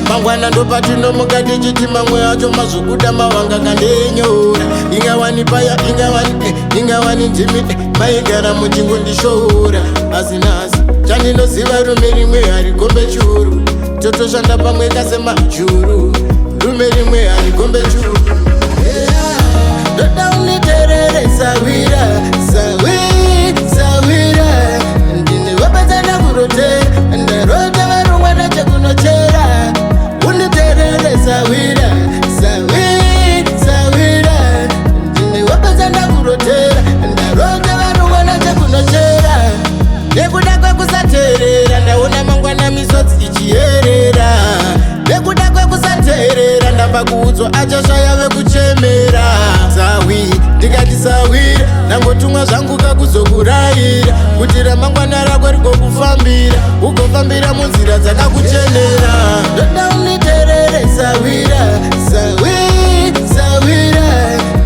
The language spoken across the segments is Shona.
Mangwana ndo patino mukati chiti mamwe acho mazukuda mawanga kandenyora ingawani paya ingawani ndimi maigara muchingondishora asinasi chandinoziva rume rimwe harigombe churu totoshanda pamwe kasema juru rume rimwe harigombe churu ndoda uniterere sawira ndine wapatana kurotera ndarota varongwa nachakunochera uniterere sawira ndine wapatana kurotera ndarota varongwa nachakunochera nekuda kwekusateerera ndaona mangwana misodzi ichiyerera nekuda kwekusateerera ndamba kuudzwa achashaya vekuchemera ndikati sawira ndangotumwa zvangu kakuzokurayira kuti ramangwana rako rigokufambira ugofambira munzira dzakakuchenera ndoda uniterere sawira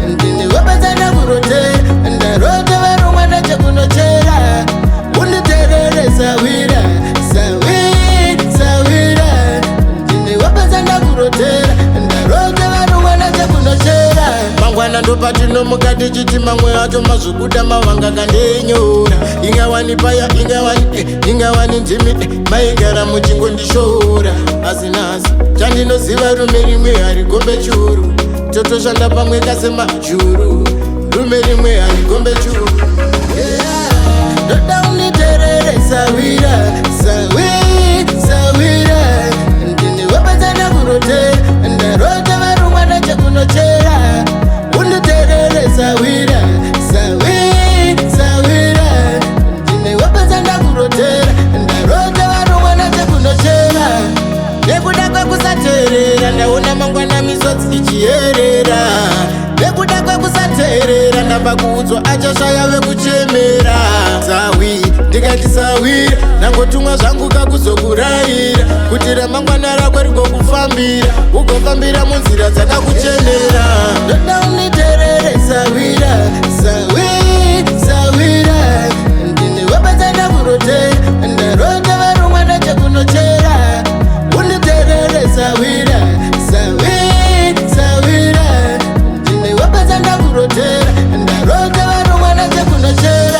ndine wapatana kurotera ndarota varongwa nachakunochera uniterere sawira ndine wapatana kurotera ndarota varongwa nachakunochera mangwana ndo patino mukati chiti mamwe acho mazukuda mavanga kandenyora ingawani paya ingawani ndimi maigara muchingondishora asinasi chandinoziva rume rimwe harigombe churu totoshanda pamwe kasema juru rume rimwe harigombe churu ndoda uniterere sawira ndine wapatana kurotera ndarota varongwa nachakunochera uniterere sawira ndine wapatana kurotera ndarota varongwa nachakunochera nekuda kwekusateerera ndaona mangwana misodzi ichiyerera nekuda kwekusateerera ndamba kuudzwa achashaya vekuchemera ndikati sawira ndangotumwa zvangu kakuzokurayira kuti ramangwana rako rigokufambira ugofambira munzira dzakakuchenera ndoda uniterere sawira ndine wapatana kurotera ndarota varongwa nachakunochera uniterere sawira ndine wapatana kurotera ndarota varongwa nachakunochera